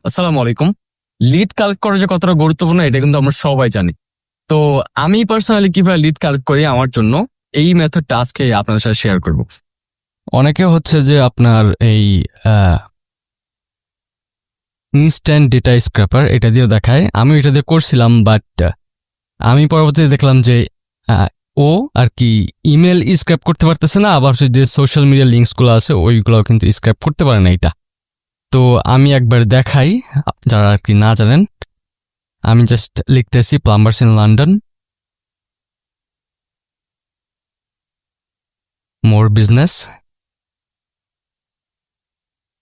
আসসালামু আলাইকুম। Lead collect করা যে কতটা গুরুত্বপূর্ণ এটা কিন্তু আমরা সবাই জানি। তো আমি পার্সোনালি কিভাবে লিড কালেক্ট করি আমার জন্য এই মেথডটা আজকে আপনাদের সাথে শেয়ার করব। অনেকে হচ্ছে যে আপনার এই ইনস্ট্যান্ট ডেটা স্ক্র্যাপার এটা দিয়েও দেখায়, আমি এটা দিয়ে করছিলাম, বাট আমি পরবর্তীতে দেখলাম যে আহ, ও আর কি ইমেল স্ক্র্যাপ করতে পারতেছে না, আবার হচ্ছে যে সোশ্যাল মিডিয়া লিঙ্কসগুলো আছে ওইগুলো কিন্তু স্ক্র্যাপ করতে পারে না এটা। তো আমি একবার দেখাই, যারা আর কি না জানেন, আমি জাস্ট লিখতেছি প্লাম্বার্স ইন লন্ডন, মোর বিজনেস।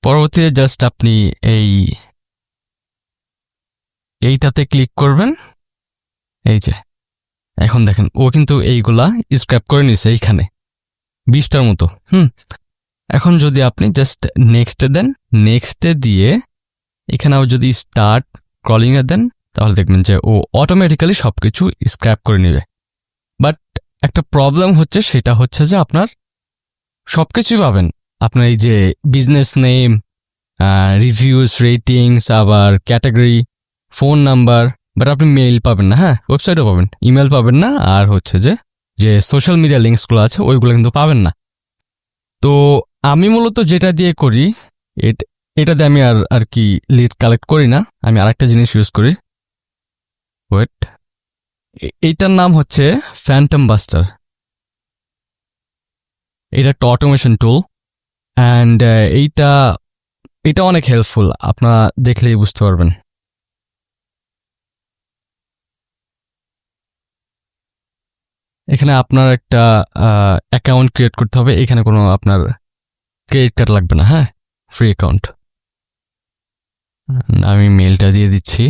পরবর্তীতে জাস্ট আপনি এইটাতে ক্লিক করবেন। এই যে এখন দেখেন ও কিন্তু এইগুলা স্ক্র্যাপ করে নিছে এইখানে 20টার মতো। এখন যদি আপনি জাস্ট নেক্সটে দেন, নেক্সটে দিয়ে এখানে আবার যদি স্টার্ট ক্রলিং এ দেন, তাহলে দেখবেন যে ও অটোমেটিক্যালি সবকিছু স্ক্র্যাপ করে নেবে। বাট একটা প্রবলেম হচ্ছে, সেটা হচ্ছে যে আপনার সবকিছুই পাবেন, আপনার এই যে বিজনেস নেম, রিভিউস, রেটিংস, আবার ক্যাটাগরি, ফোন নাম্বার, বাট আপনি মেইল পাবেন না। হ্যাঁ, ওয়েবসাইটও পাবেন, ইমেল পাবেন না, আর হচ্ছে যে যে সোশ্যাল মিডিয়া লিঙ্কসগুলো আছে ওইগুলো কিন্তু পাবেন না। তো আমি মূলত যেটা দিয়ে করি, এটাতে আমি আর আর কি লিড কালেক্ট করি না, আমি আরেকটা জিনিস ইউজ করি। ওয়েট, এইটার নাম হচ্ছে ফ্যান্টম বাস্টার। এটা একটা অটোমেশন টুল, অ্যান্ড এইটা এটা অনেক হেল্পফুল, আপনারা দেখলেই বুঝতে পারবেন। এখানে আপনার একটা অ্যাকাউন্ট ক্রিয়েট করতে হবে, এখানে কোনো আপনার ক্রেডিট কার্ড লাগবে না। হ্যাঁ, ফ্রি অ্যাকাউন্ট। আমি মেলটা দিয়ে দিচ্ছি।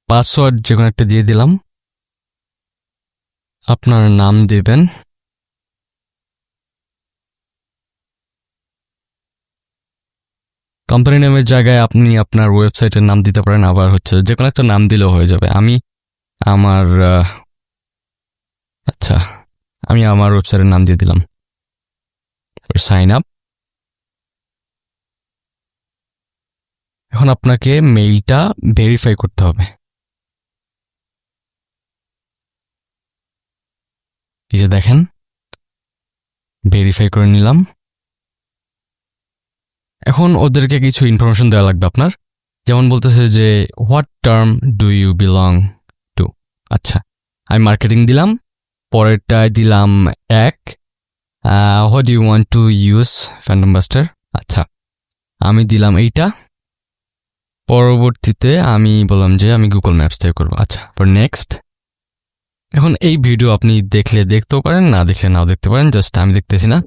পাসওয়ার্ড যে কোনো একটা দিয়ে দিলাম। আপনার নাম দেবেন। কোম্পানি নামের জায়গায় আপনি আপনার ওয়েবসাইটের নাম দিতে পারেন, আবার হচ্ছে যে কোনো একটা নাম দিলেও হয়ে যাবে। আমি আমার আচ্ছা, আমি আমার ওয়েবসাইটের নাম দিয়ে দিলাম। Sign up. এখন আপনাকে মেইলটা ভেরিফাই করতে হবে। এই যে দেখেন, ভেরিফাই করে নিলাম। এখন ওদেরকে কিছু ইনফরমেশন দেওয়া লাগবে আপনার, যেমন বলতেছে যে what term do you belong to. আচ্ছা, আমি মার্কেটিং দিলাম। পরেরটায় দিলাম এক, what do you want to use PhantomBuster. আচ্ছা, আমি দিলাম এইটা। পরবর্তীতে আমি বললাম যে আমি গুগল ম্যাপস থেকে করবো। আচ্ছা, ফর নেক্সট। এখন এই ভিডিও আপনি দেখলে দেখতেও পারেন, না দেখলে নাও দেখতে পারেন, জাস্ট আমি দেখতেছি না,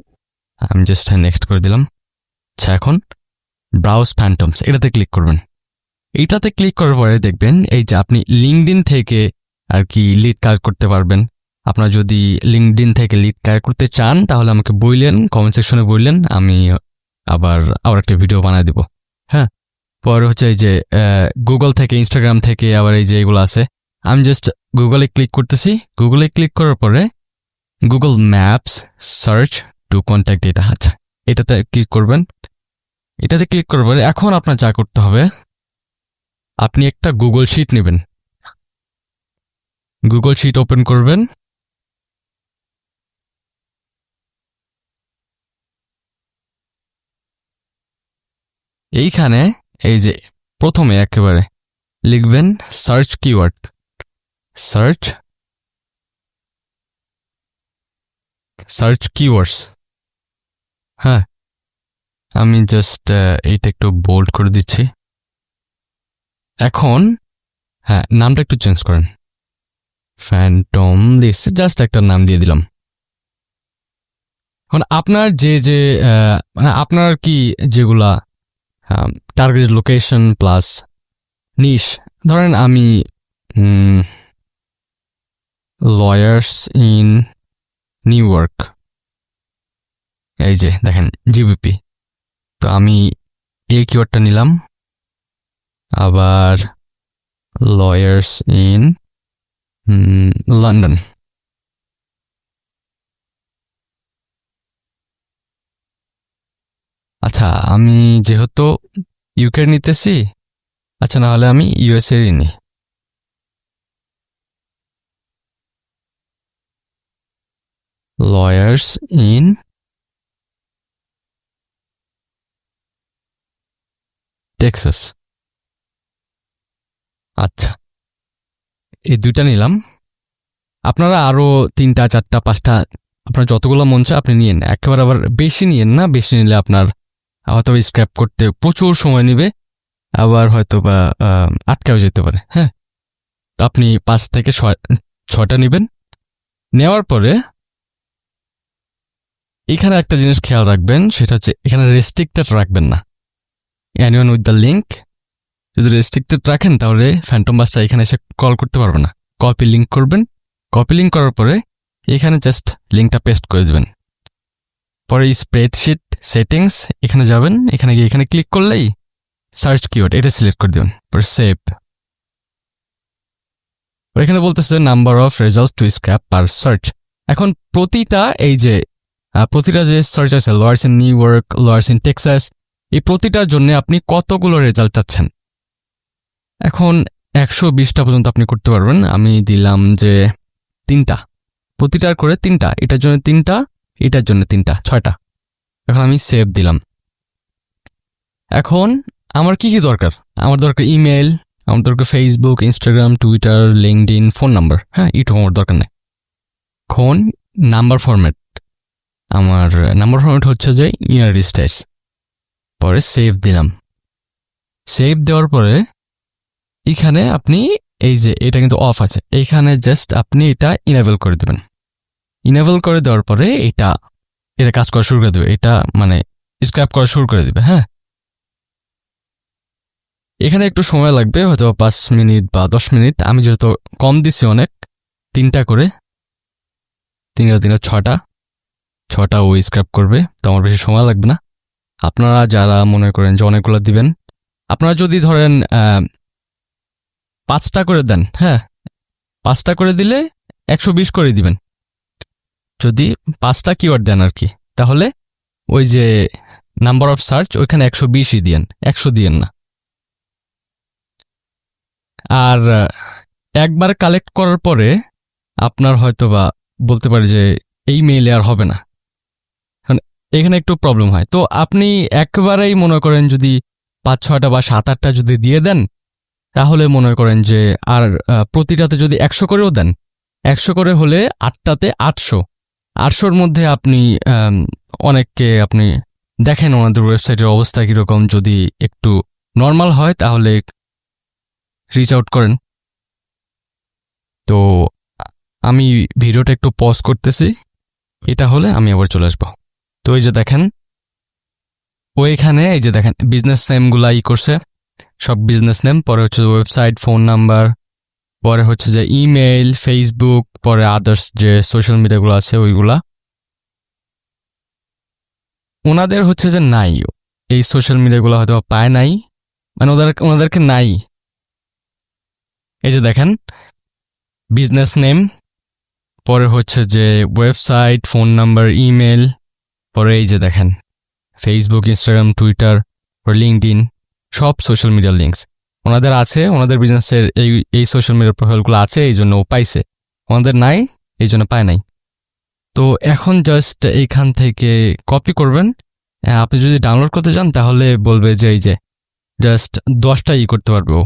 আমি জাস্ট নেক্সট করে দিলাম। আচ্ছা, এখন ব্রাউজ ফ্যান্টমস এটাতে ক্লিক করবেন। এইটাতে ক্লিক করার পরে দেখবেন এই যে আপনি লিঙ্কডইন থেকে আর কি লিড কালেক্ট করতে পারবেন। আপনার যদি লিঙ্কডইন থেকে লিড কালেক্ট করতে চান তাহলে আমাকে বললেন, কমেন্ট সেকশনে বললেন, আমি আবার একটা ভিডিও বানায় দিব। হ্যাঁ, পরে হচ্ছে এই যে গুগল থেকে, ইনস্টাগ্রাম থেকে, আবার এই যে এগুলো আছে, আমি জাস্ট গুগলে ক্লিক করতেছি। গুগলে ক্লিক করার পরে Google Maps search to contact এটা। আচ্ছা, এটাতে ক্লিক করবেন। এটাতে ক্লিক করার পরে এখন আপনার যা করতে হবে, আপনি একটা গুগল শিট নেবেন, গুগল শিট ওপেন করবেন। এইখানে এই যে প্রথমে একেবারে লিখবেন search keyword, search search keywords. হ্যাঁ, আমি জাস্ট এইটা একটু বোল্ড করে দিচ্ছি। এখন হ্যাঁ, নামটা একটু চেঞ্জ করেন, ফ্যান্টম লিস্ট, জাস্ট একটা নাম দিয়ে দিলাম। এখন আপনার যে যে মানে আপনার কি যেগুলা টার্গেট লোকেশন প্লাস নিশ, ধরেন আমি লয়ার্স ইন নিউ ইয়র্ক, এই যে দেখেন জিবিপি, তো আমি এই কিওয়ার্ডটা নিলাম। আবার লয়ার্স ইন লন্ডন। আচ্ছা, আমি যেহেতু ইউকে নিতেছি, আচ্ছা না হলে আমি ইউএসএ নিই। Lawyers in Texas. আচ্ছা, এই দুইটা নিলাম। আপনারা আরো 3টা 4টা 5টা আপনার যতগুলো মন চায় আপনি নিয়েন, একেবারে আবার বেশি নিয়েন না। বেশি নিলে আপনার হয়তো স্ক্র্যাপ করতে প্রচুর সময় নেবে, আবার হয়তো বা আটকাও যেতে পারে। হ্যাঁ, তো আপনি 5 থেকে 6টা নেবেন। নেওয়ার পরে এখানে একটা জিনিস খেয়াল রাখবেন, সেটা হচ্ছে এখানে রেস্ট্রিক্টেড রাখবেন না। অ্যানিওয়ান উইথ দ্য লিঙ্ক যদি রেস্ট্রিক্টেড রাখেন তাহলে ফ্যান্টম বাসটা এখানে এসে কল করতে পারবে না। কপি লিঙ্ক করবেন, কপি লিঙ্ক করার পরে এখানে জাস্ট লিঙ্কটা পেস্ট করে দেবেন। পরে স্প্রেডশিট সেটিংস এখানে যাবেন, এখানে গিয়ে এখানে ক্লিক করলেই সার্চ কিওয়ার্ড এটা সিলেক্ট করে দেবেন। পরে সেভ। এখানে বলতেছে number of results to scrape per search. এখন প্রতিটা এই যে প্রতিটা যে সার্চ আছে, lawyers in New York, lawyers in Texas, এই প্রতিটার জন্য আপনি কতগুলো রেজাল্ট চাচ্ছেন। এখন 120টা পর্যন্ত আপনি করতে পারবেন। আমি দিলাম যে 3টা, প্রতিটার করে 3টা, এটার জন্য 3টা, এটার জন্য 3টা, 6টা। এখন আমি সেভ দিলাম। এখন আমার কি কি দরকার? আমার দরকার ইমেল, আমার দরকার Facebook, Instagram, Twitter, LinkedIn, phone number. হ্যাঁ, এটুকু আমার দরকার নেই। এখন নাম্বার ফরম্যাট, আমার নাম্বার ফরম্যাট হচ্ছে যে ইউনাইটেড স্টেটস। পরে সেভ দিলাম। সেভ দেওয়ার পরে এখানে আপনি এই যে এটা কিন্তু অফ আছে, এইখানে জাস্ট আপনি এটা ইনেবল করে দেবেন। ইনেবল করে দেওয়ার পরে এটা কাজ করা শুরু করে দেবে, এটা মানে স্ক্র্যাপ করা শুরু করে দেবে। হ্যাঁ, এখানে একটু সময় লাগবে, হয়তো 5 মিনিট বা 10 মিনিট। আমি যেহেতু কম দিছি অনেক, 3টা করে, 3 6টা ও স্ক্র্যাপ করবে, তো আমার বেশি সময় লাগবে না। আপনারা যারা মনে করেন যে অনেকগুলো দিবেন, আপনারা যদি ধরেন 5টা করে দেন, হ্যাঁ 5টা করে দিলে 120 করে দিবেন। যদি 5টা কিওয়ার্ড দেন আর কি, তাহলে ওই যে নাম্বার অফ সার্চ ওইখানে 120ই দিয়েন, 100 দিয়েন না। আর একবার কালেক্ট করার পরে আপনার হয়তো বা বলতে পারে যে এই মেইলে আর হবে না, এখানে একটু প্রবলেম হয়। তো আপনি একবারেই মনে করেন যদি 5-6টা বা 7-8টা যদি দিয়ে দেন, তাহলে মনে করেন যে আর প্রতিটাতে যদি 100 করেও দেন, 100 করে হলে 8টাতে 800-800-র মধ্যে আপনি অনেককে আপনি দেখেন ওনাদের ওয়েবসাইটের অবস্থা কীরকম। যদি একটু নর্মাল হয় তাহলে রিচ আউট করেন। তো আমি ভিডিওটা একটু পজ করতেছি, এটা হলে আমি আবার চলে আসবো। তো এই যে দেখেন ওইখানে এই যে দেখেন বিজনেস নেমগুলা করছে, সব বিজনেস নেম। পরে হচ্ছে ওয়েবসাইট, ফোন নাম্বার, পরে হচ্ছে যে ইমেইল, ফেসবুক, পরে আদার্স যে সোশ্যাল মিডিয়াগুলো আছে ওইগুলা। ওনাদের হচ্ছে যে নাই, এই সোশ্যাল মিডিয়াগুলো হয়তো পায় নাই, মানে ওনাদেরকে নাই। এই যে দেখেন বিজনেস নেম, পরে হচ্ছে যে ওয়েবসাইট, ফোন নাম্বার, ইমেল, পরে এই যে দেখেন ফেসবুক, ইনস্টাগ্রাম, টুইটার, লিঙ্কডইন, সব সোশ্যাল মিডিয়ার লিঙ্কস ওনাদের আছে। ওনাদের বিজনেসের এই সোশ্যাল মিডিয়ার প্রোফাইলগুলো আছে, এই জন্য ও পাইছে। ওনাদের নাই, এই জন্য পায় নাই। তো এখন জাস্ট এইখান থেকে কপি করবেন। আপনি যদি ডাউনলোড করতে চান তাহলে বলবে যে এই যে জাস্ট 10টা করতে পারবে ও।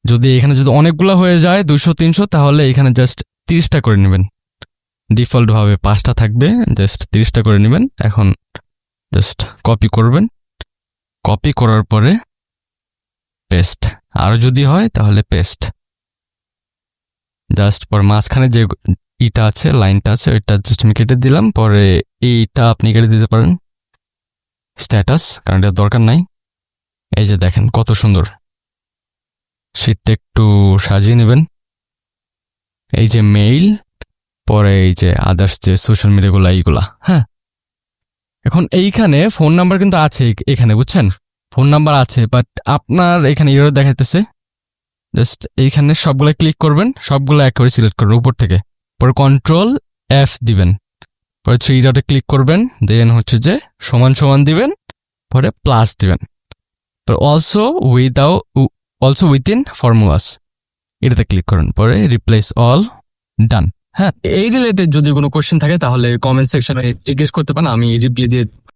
যদি এখানে যদি অনেকগুলো হয়ে যায় 200-300, তাহলে এখানে জাস্ট 30টা করে নেবেন। ডিফল্টভাবে 5টা থাকবে, জাস্ট 30টা করে নেবেন। এখন জাস্ট কপি করবেন, কপি করার পরে পেস্ট, আর যদি হয় তাহলে পেস্ট। জাস্ট পর মাঝখানে যে ইটা আছে, লাইনটা আছে, ওইটা জাস্ট আমি কেটে দিলাম। পরে এইটা আপনি কেটে দিতে পারেন স্ট্যাটাস, কারণ এটা দরকার নাই। এই যে দেখেন কত সুন্দর, শীটটা একটু সাজিয়ে নেবেন। এই যে মেইল, পরে এই যে আদার্স যে সোশ্যাল মিডিয়াগুলো এইগুলা। হ্যাঁ, এখন এইখানে ফোন নাম্বার কিন্তু আছে, এখানে বুঝছেন ফোন নাম্বার আছে, বাট আপনার এখানে এরর দেখাইতেছে। জাস্ট এইখানে সবগুলো ক্লিক করবেন, সবগুলো একেবারে সিলেক্ট করবেন উপর থেকে, পরে Ctrl F দিবেন। পরে 3 ডটে ক্লিক করবেন, দেন হচ্ছে যে সমান সমান দিবেন, পরে প্লাস দিবেন, পরে অলসো উইথিন ফর্মুলাস এটাতে ক্লিক করেন, পরে রিপ্লেস অল, ডান। হ্যাঁ, এই রিলেটেড যদি কোনো কোশ্চেন থাকে তাহলে কমেন্ট সেকশনে জিজ্ঞেস করতে পারেন, আমি রিপ্লাই দিয়ে